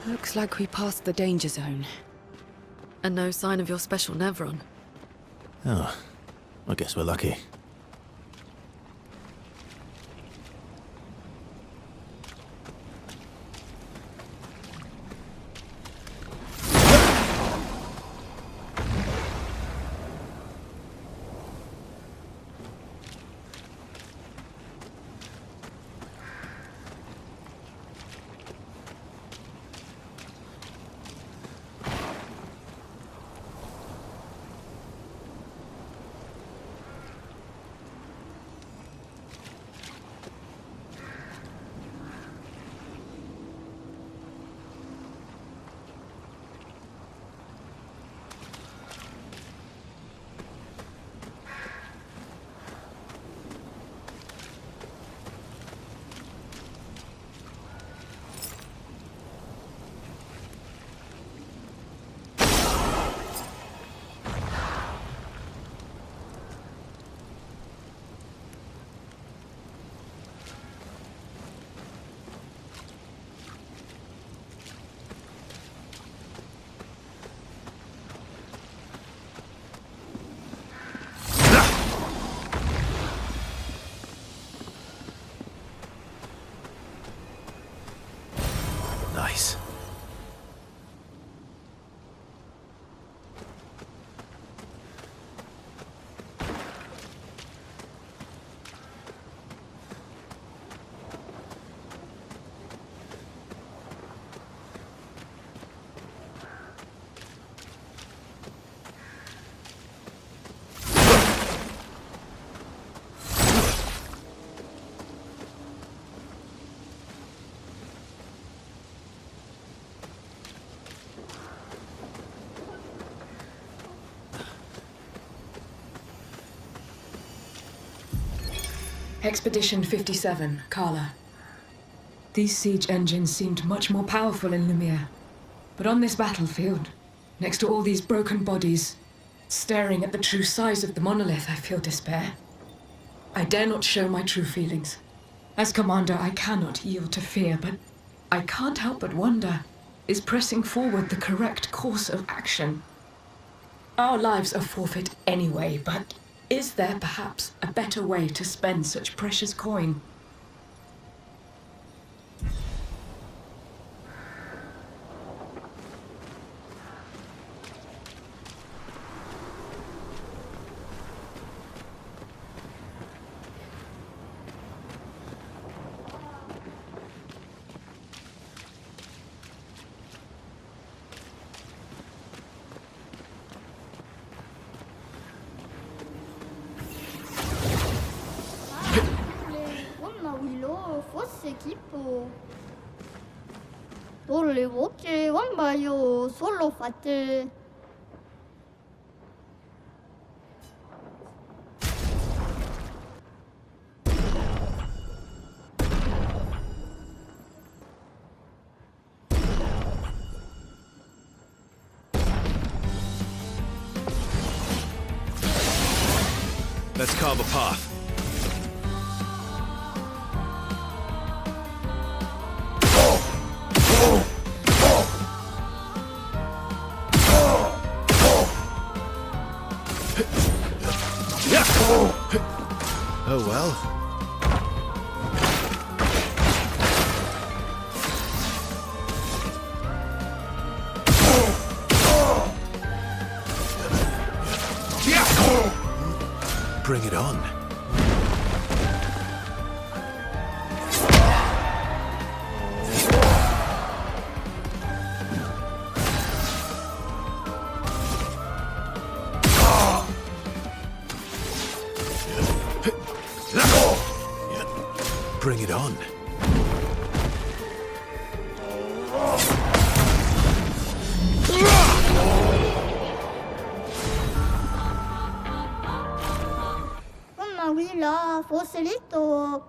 Looks like we passed the danger zone. And no sign of your special Nevron. Oh, I guess we're lucky. Nice. Expedition 57, Carla. These siege engines seemed much more powerful in Lumiere. But on this battlefield, next to all these broken bodies, staring at the true size of the monolith, I feel despair. I dare not show my true feelings. As commander, I cannot yield to fear, but I can't help but wonder, is pressing forward the correct course of action? Our lives are forfeit anyway, but is there perhaps a better way to spend such precious coin? Volevo che io solo fatte. Let's carve a path. Oh well. Bring it on. Bring it on. Mamma qui là, fosse letto.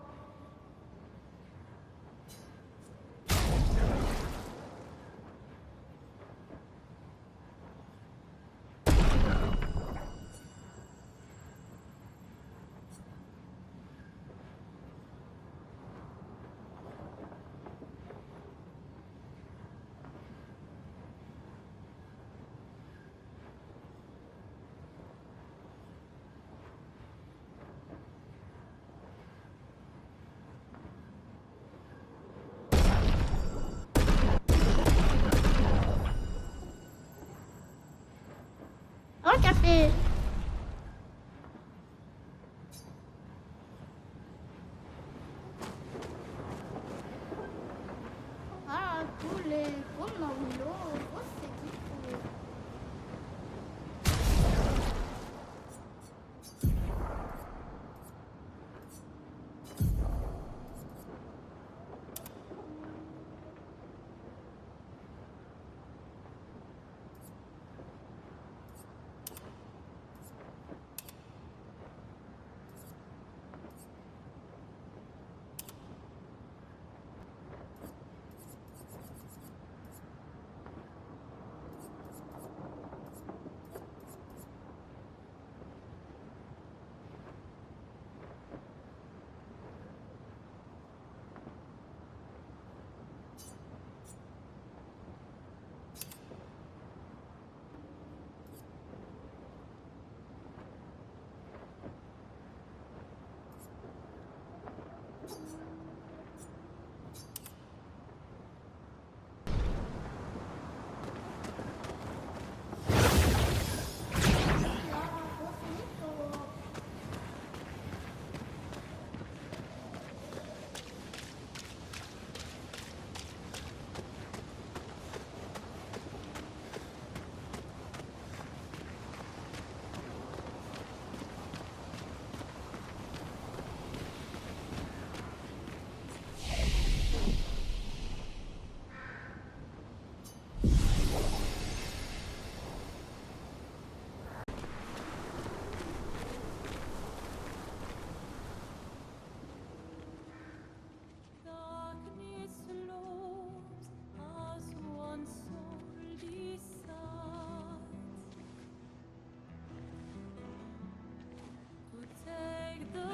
un café. Ah, kule, kuna ulo, fosse tipo.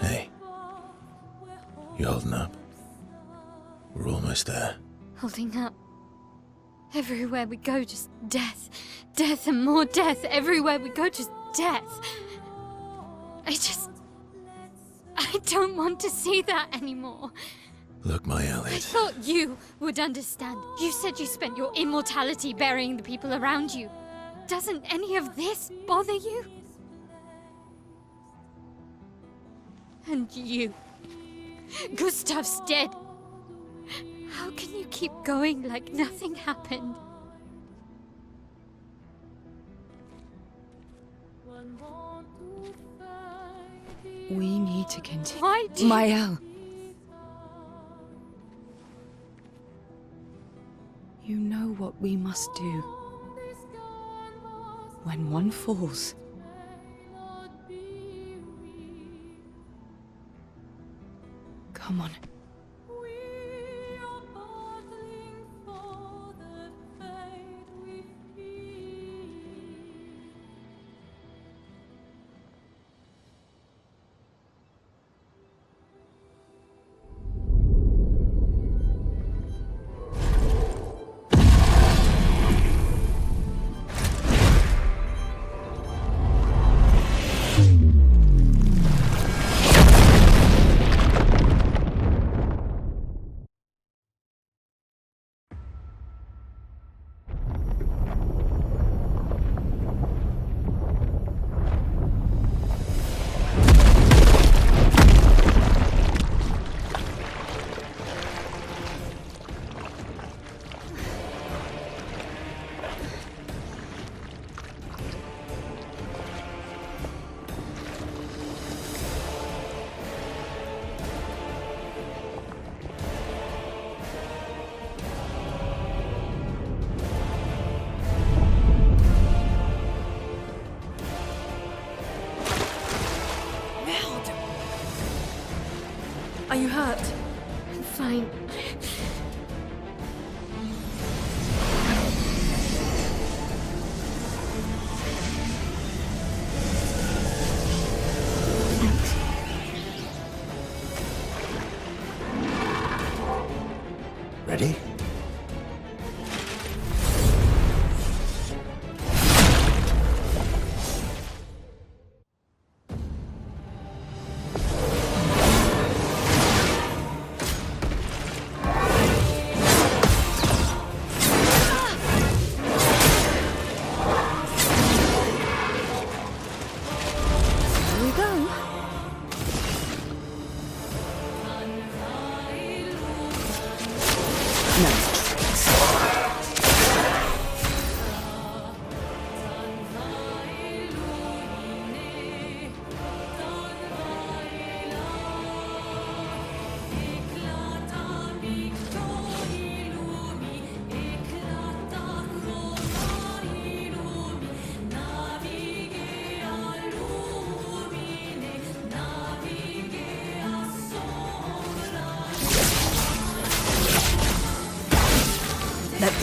Hey, you holding up? We're almost there. Holding up. Everywhere we go, just death. Death and more death. Everywhere we go, just death. I don't want to see that anymore. Look, my I Elliot. thought you would understand. You said you spent your immortality burying the people around you. Doesn't any of this bother you? And you. Gustav's dead. How can you keep going like nothing happened? We need to continue. Why do you... Mael. You know what we must do. When one falls, come on.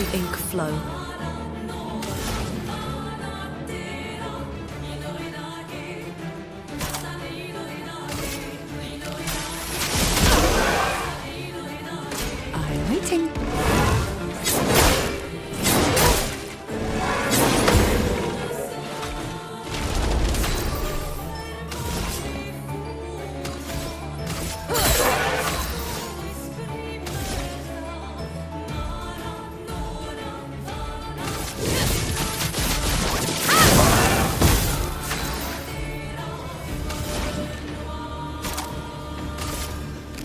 the ink flow. I'm waiting.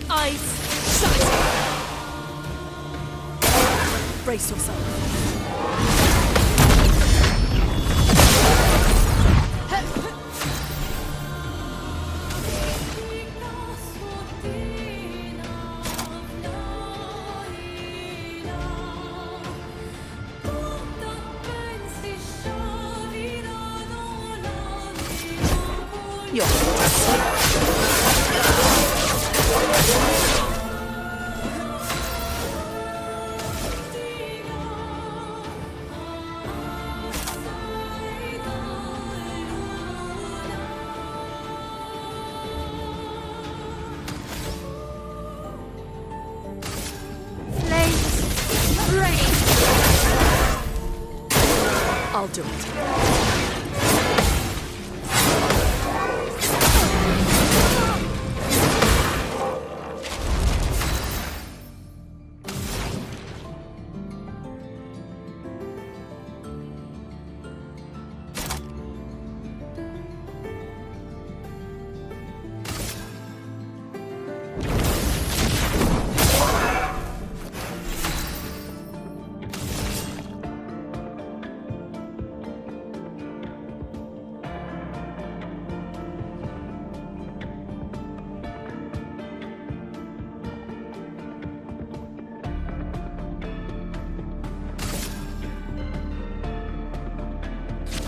Eyes shut! Brace yourself. I'll do it.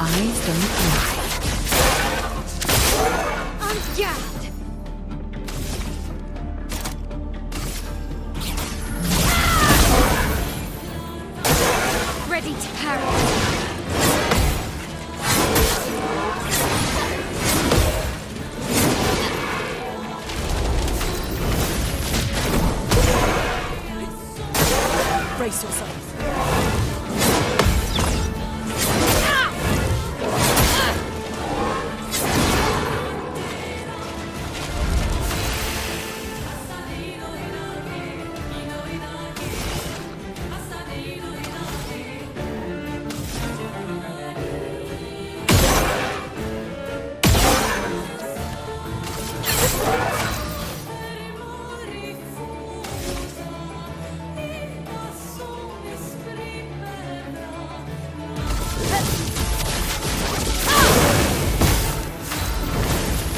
Eyes don't lie. I'm gagged. Ready to parry. Brace yourself.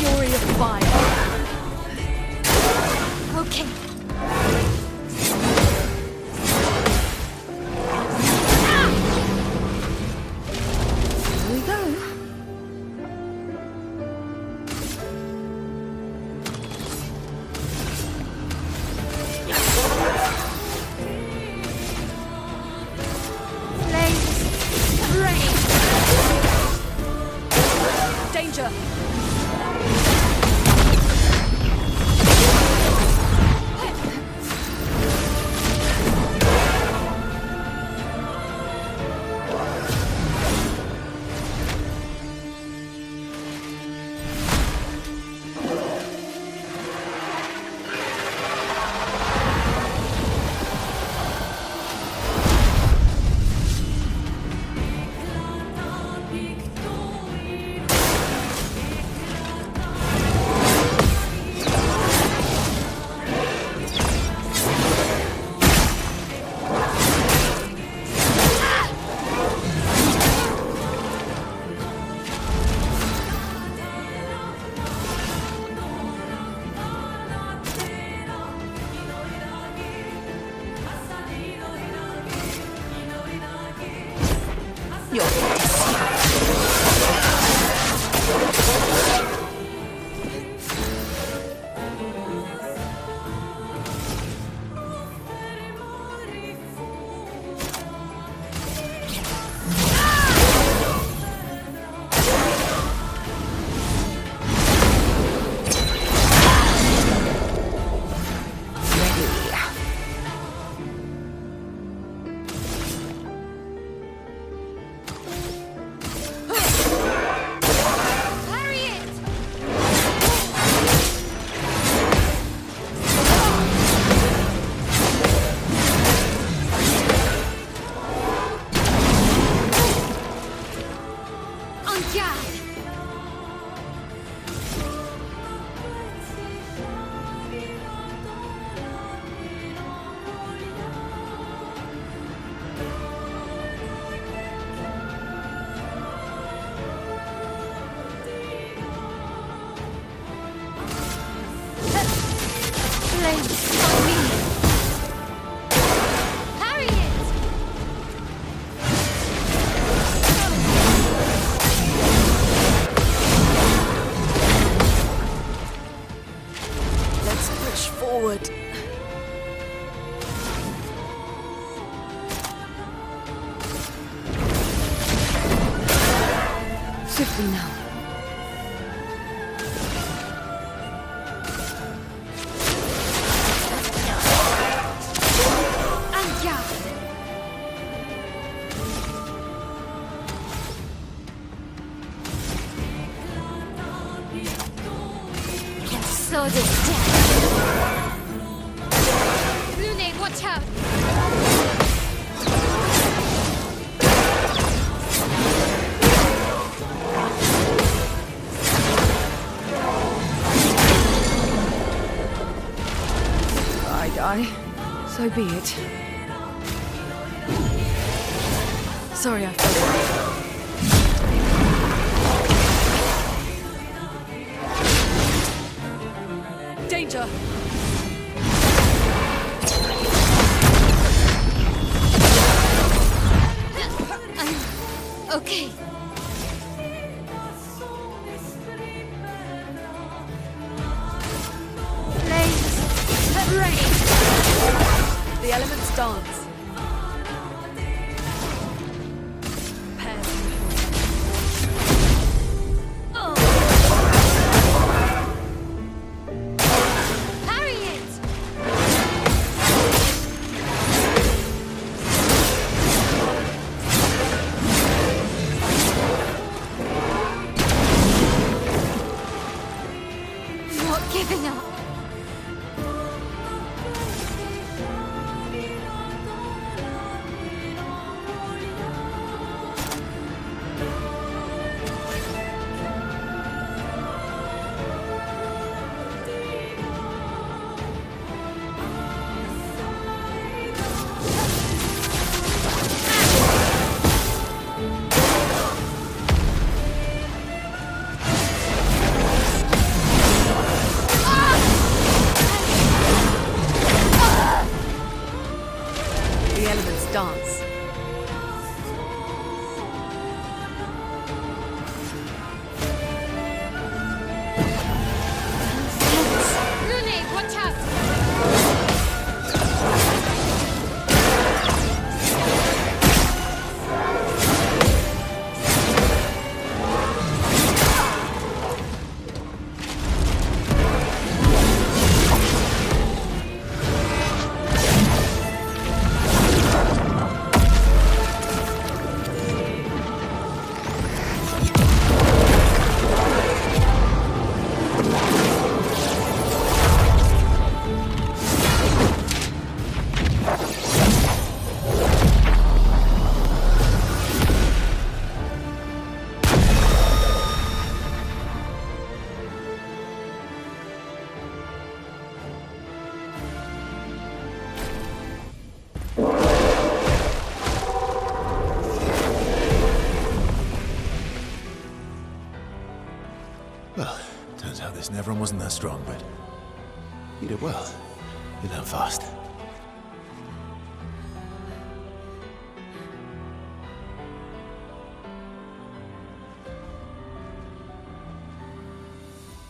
Fury of fire. Okay. Here we go. Flames. Rain. Danger. En garde! Flames on me! Parry it! Let's push forward. Swiftly now. En garde! Can slow this down. Lune, watch out! I die. So be it. Sorry I fell. Danger! Okay. Flames, rain. The elements dance. Prepare Parry it! Not giving up. the elements dance. Lune, watch out! Well, turns out this Nevron wasn't that strong, but you did well. You learn fast.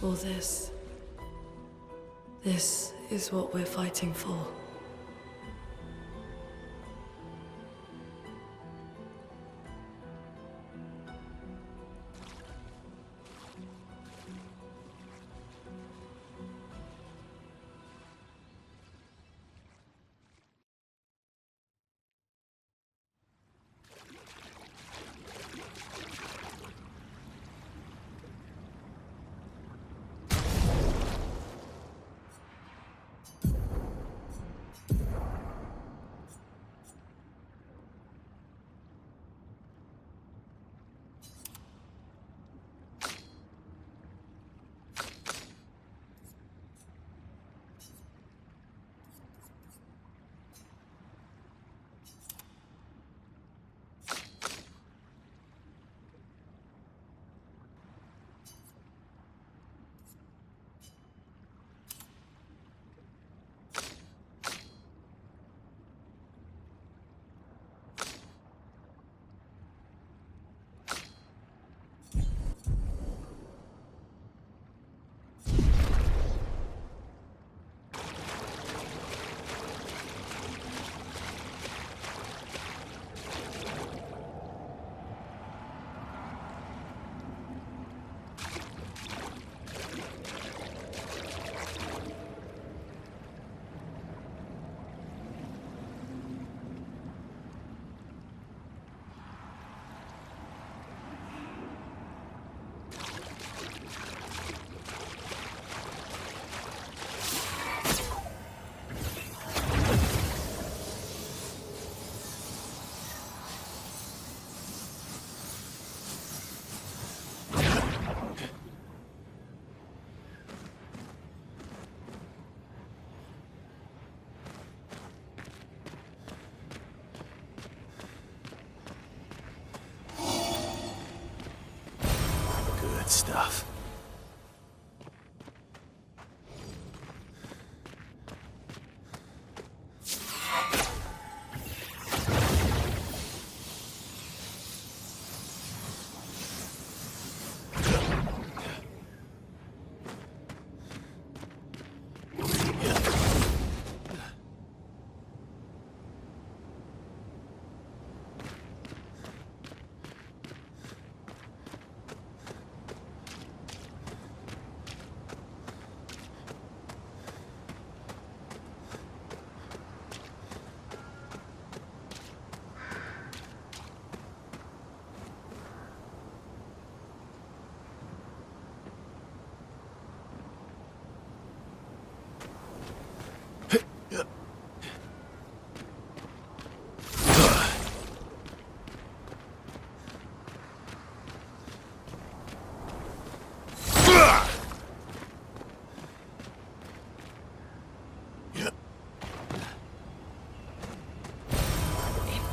All this is what we're fighting for. stuff.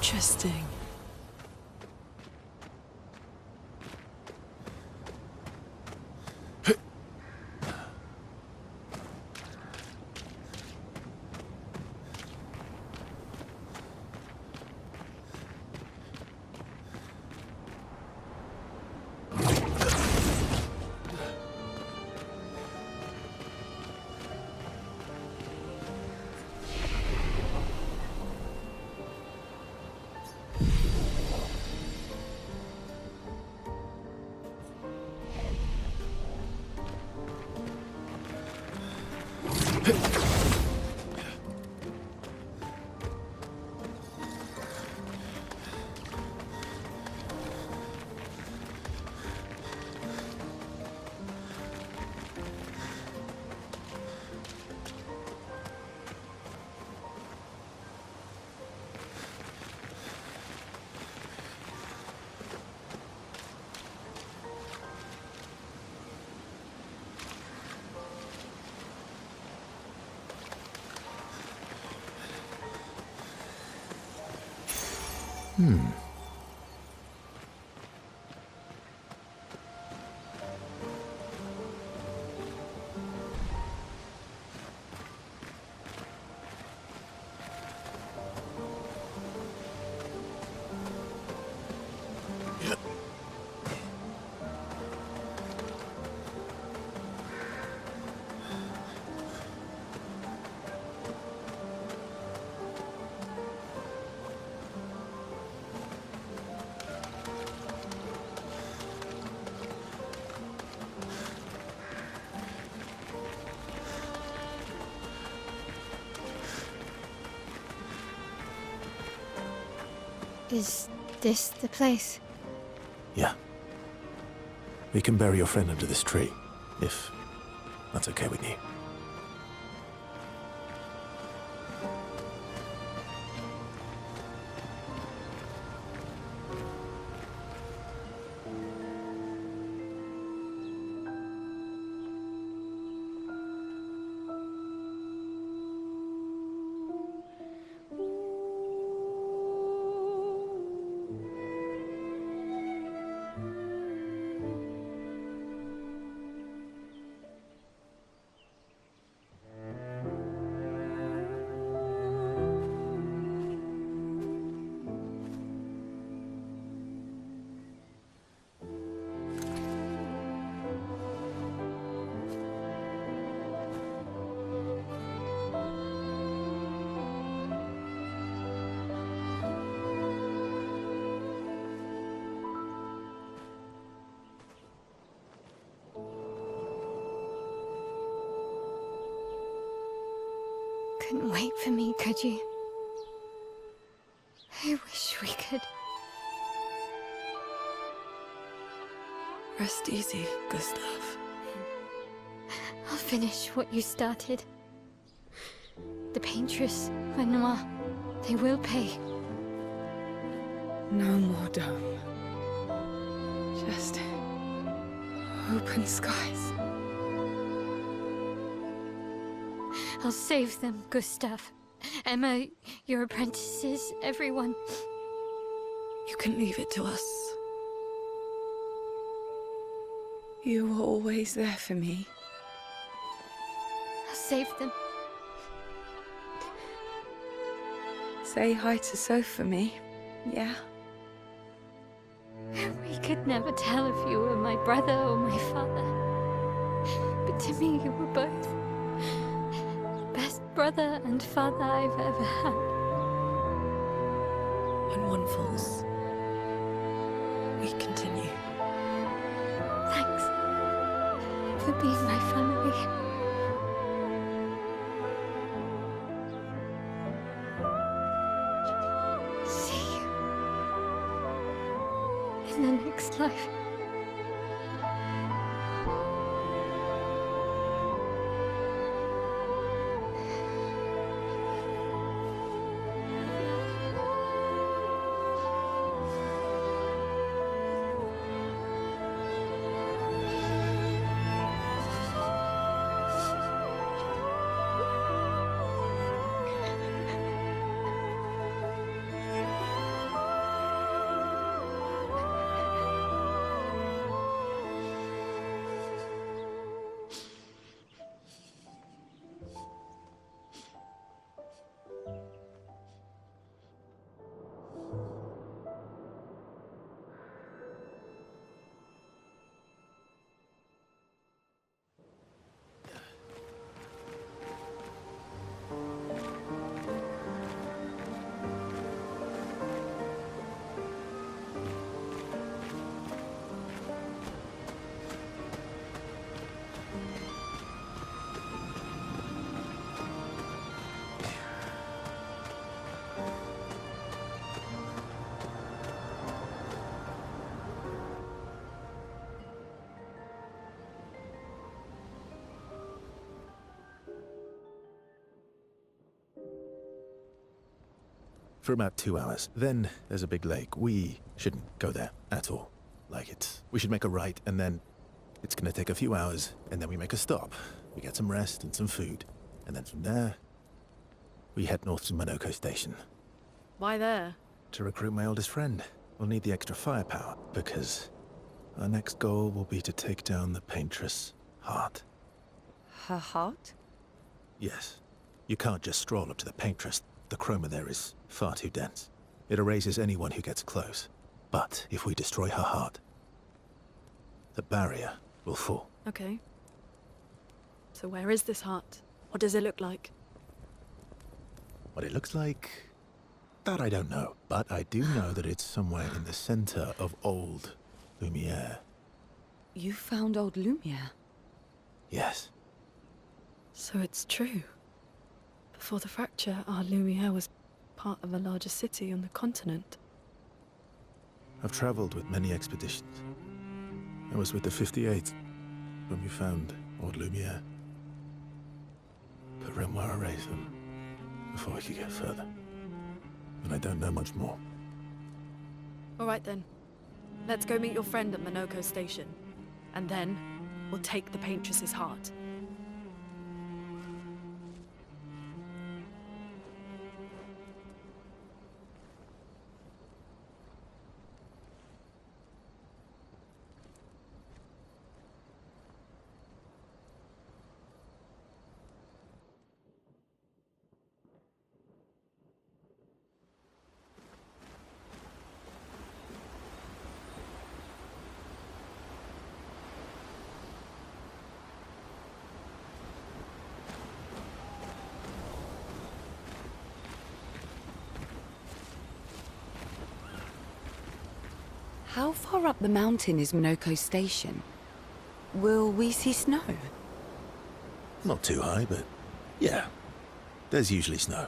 Interesting. Is this the place? Yeah. We can bury your friend under this tree, if that's okay with you. Couldn't wait for me, could you? I wish we could. Rest easy, Gustav. I'll finish what you started. The paintress, Renoir, they will pay. No more dome. Just open skies. I'll save them, Gustav. Emma, your apprentices, everyone. You can leave it to us. You were always there for me. I'll save them. Say hi to Soph for me, yeah? We could never tell if you were my brother or my father. But to me, you were both. Best brother and father I've ever had. When one falls, we continue. Thanks for being my family. See you in the next life. For about 2 hours. Then there's a big lake. We shouldn't go there at all. We should make a right, and then it's gonna take a few hours, and then we make a stop. We get some rest and some food. And then from there, we head north to Monoko Station. Why there? To recruit my oldest friend. We'll need the extra firepower, because our next goal will be to take down the Paintress' heart. Her heart? Yes. You can't just stroll up to the Paintress. The chroma there is far too dense. It erases anyone who gets close. But if we destroy her heart, the barrier will fall. Okay. So where is this heart? What does it look like? What it looks like, that I don't know. But I do know that it's somewhere in the center of old Lumiere. You found old Lumiere? Yes. So it's true. Before the fracture, our Lumiere was part of a larger city on the continent. I've traveled with many expeditions. I was with the 58th when we found old Lumiere. But Renoir erased them before we could get further. And I don't know much more. All right then. Let's go meet your friend at Monoko Station. And then, we'll take the Paintress's heart. How far up the mountain is Monoko Station? Will we see snow? Not too high, but yeah. There's usually snow.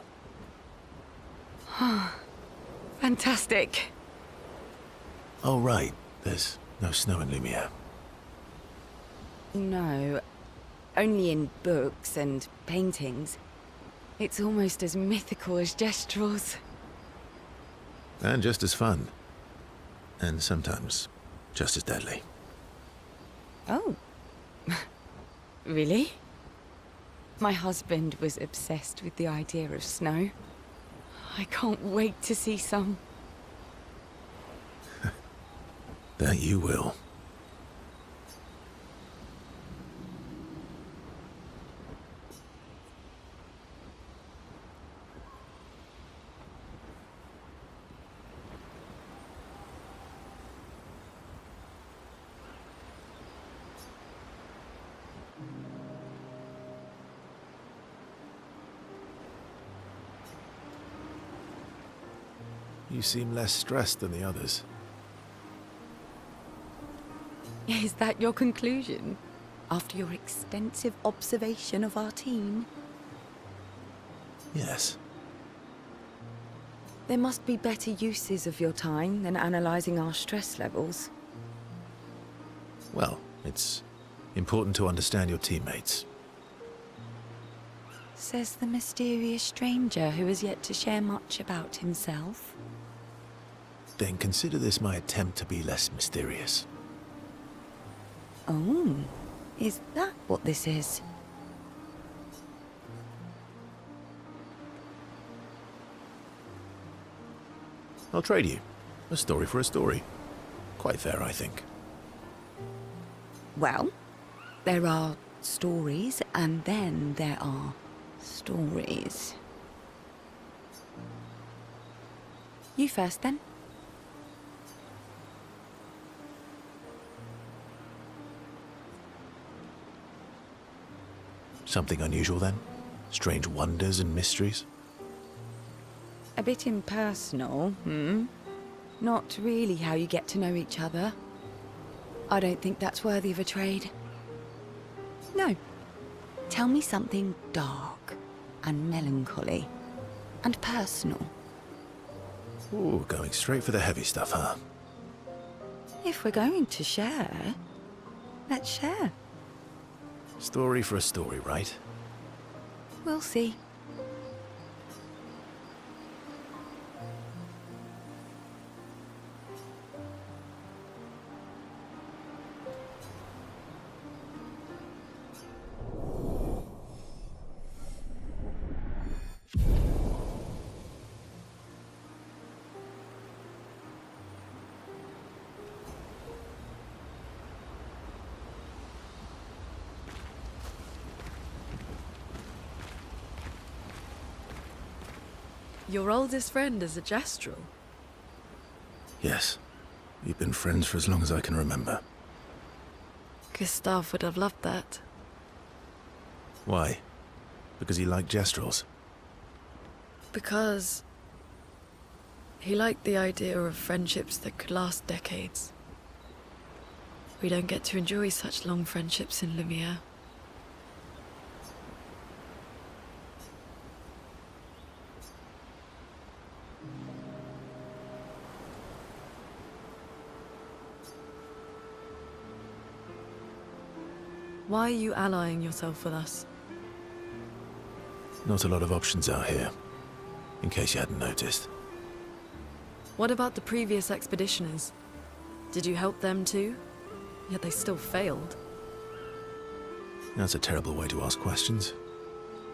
Fantastic. Oh, right. There's no snow in Lumiere. No, only in books and paintings. It's almost as mythical as Gestrels. And just as fun. And sometimes just as deadly. Oh. Really? My husband was obsessed with the idea of snow. I can't wait to see some. That you will. You seem less stressed than the others. Is that your conclusion? After your extensive observation of our team? Yes. There must be better uses of your time than analysing our stress levels. Well, it's important to understand your teammates. Says the mysterious stranger who has yet to share much about himself. Then consider this my attempt to be less mysterious. Oh, is that what this is? I'll trade you. A story for a story. Quite fair, I think. Well, there are stories, and then there are stories. You first, then. Something unusual, then? Strange wonders and mysteries? A bit impersonal, hmm? Not really how you get to know each other. I don't think that's worthy of a trade. No. Tell me something dark and melancholy and personal. Ooh, going straight for the heavy stuff, huh? If we're going to share, let's share. Story for a story, right? We'll see. Your oldest friend is a Gestrel. Yes. We've been friends for as long as I can remember. Gustav would have loved that. Why? Because he liked Gestrels? Because he liked the idea of friendships that could last decades. We don't get to enjoy such long friendships in Lumiere. Why are you allying yourself with us? Not a lot of options out here, in case you hadn't noticed. What about the previous expeditioners? Did you help them too? Yet they still failed. That's a terrible way to ask questions.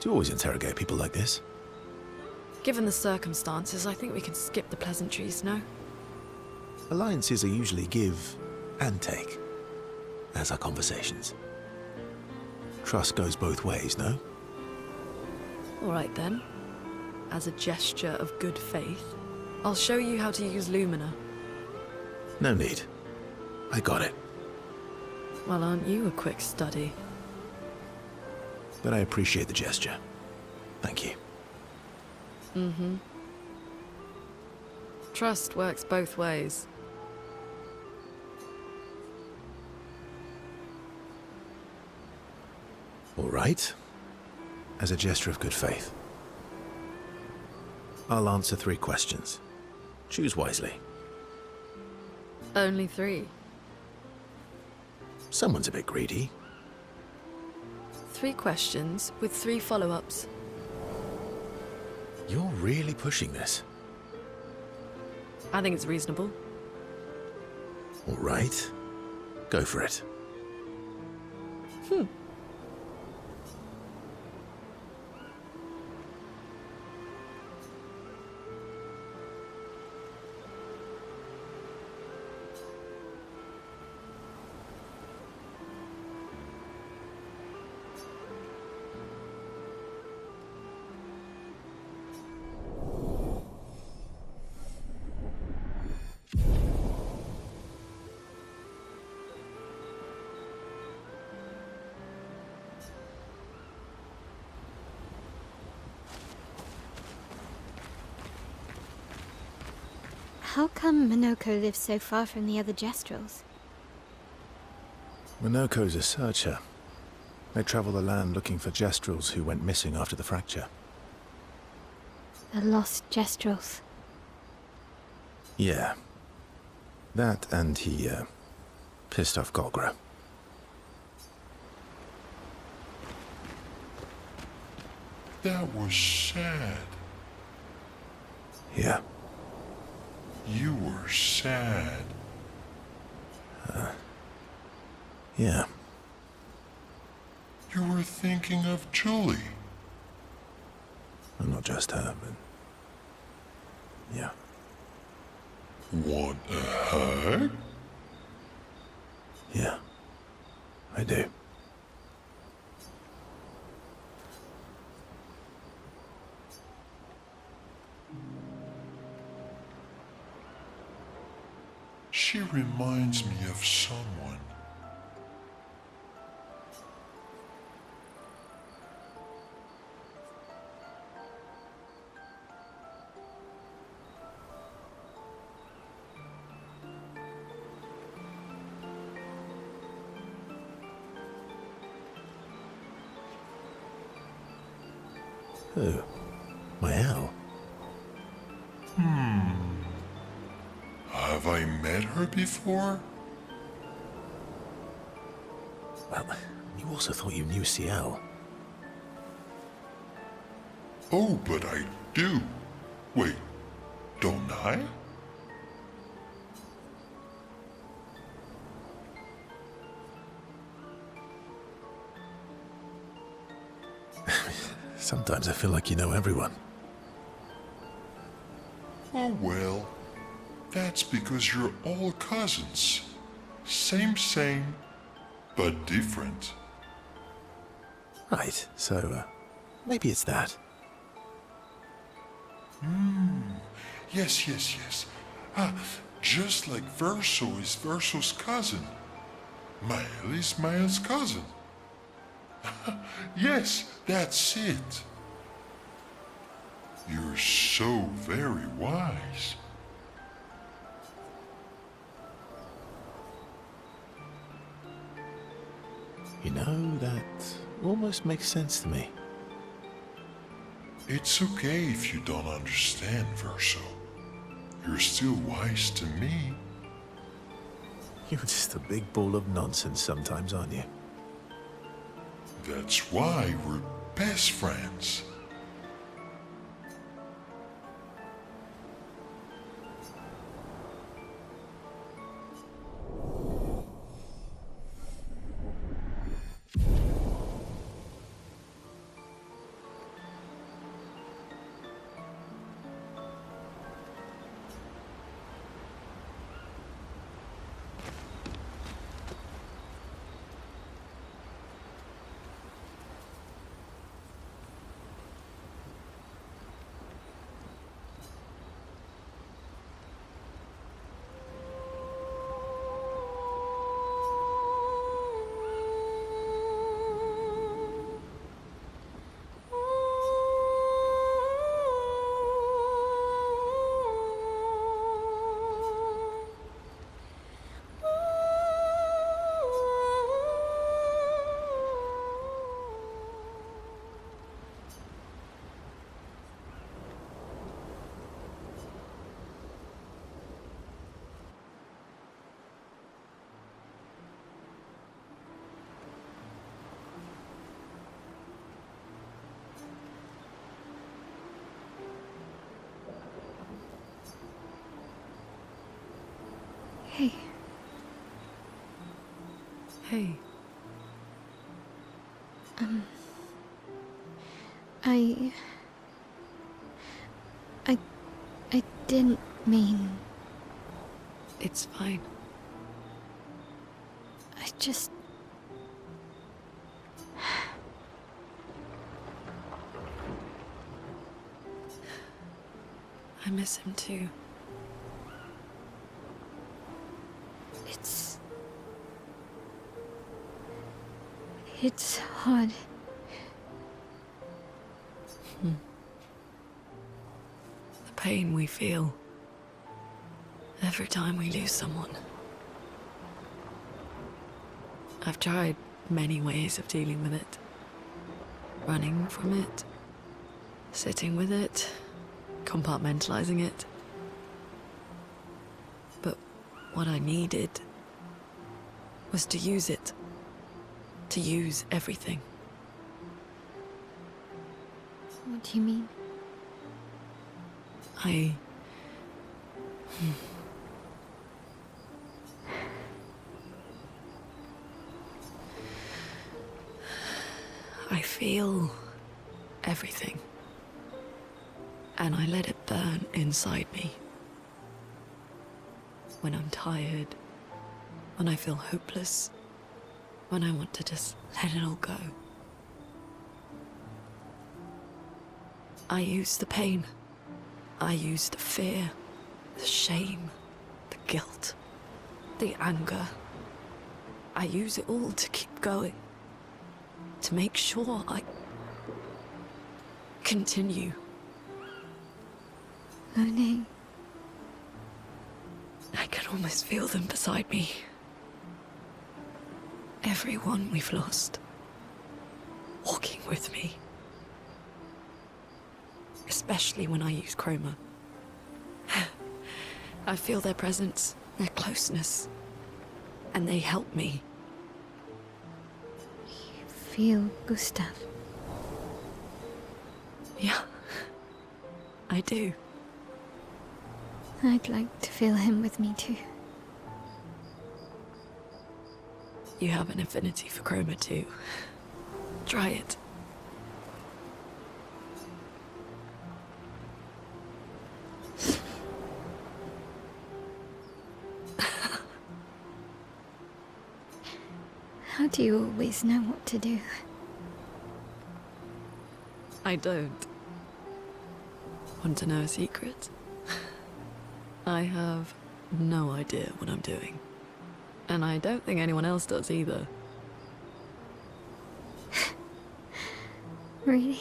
Do you always interrogate people like this? Given the circumstances, I think we can skip the pleasantries, no? Alliances are usually give and take, as are conversations. Trust goes both ways, no? All right then. As a gesture of good faith, I'll show you how to use Lumina. No need. I got it. Well, aren't you a quick study? But I appreciate the gesture. Thank you. Mm-hmm. Trust works both ways. All right. As a gesture of good faith. I'll answer 3 questions. Choose wisely. Only 3. Someone's a bit greedy. 3 questions with 3 follow-ups. You're really pushing this. I think it's reasonable. All right. Go for it. How come Minoko lives so far from the other Jestrels? Minoko's a searcher. They travel the land looking for Jestrels who went missing after the fracture. The lost Jestrels. Yeah. That and he, pissed off Golgra. That was sad. Yeah. You were sad. Yeah. You were thinking of Julie. Well, not just her, but... yeah. Want a hug? Yeah. I do. She reminds me of someone. Who? My Al? Have I met her before? Well, you also thought you knew CL. Oh, but I do. Wait, don't I? Sometimes I feel like you know everyone. Oh well, that's because you're all cousins. Same, but different. Right, so, maybe it's that. Yes. Ah, just like Verso is Verso's cousin. Mael is Mael's cousin. Yes, that's it. You're so very wise. You know, that almost makes sense to me. It's okay if you don't understand, Verso. You're still wise to me. You're just a big ball of nonsense sometimes, aren't you? That's why we're best friends. Hey. Hey, I didn't mean... it's fine. I just... I miss him too. It's hard. The pain we feel. Every time we lose someone. I've tried many ways of dealing with it. Running from it, sitting with it, compartmentalizing it. But what I needed was to use it. To use everything. What do you mean? I feel everything. And I let it burn inside me. When I'm tired, when I feel hopeless, when I want to just let it all go. I use the pain. I use the fear, the shame, the guilt, the anger. I use it all to keep going. To make sure I continue. Monet. I can almost feel them beside me. Everyone we've lost. Walking with me. Especially when I use Chroma. I feel their presence, their closeness. And they help me. You feel Gustav? Yeah, I do. I'd like to feel him with me too. You have an affinity for Chroma too. Try it. How do you always know what to do? I don't. Want to know a secret? I have no idea what I'm doing. And I don't think anyone else does either. Really?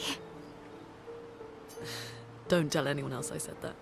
Don't tell anyone else I said that.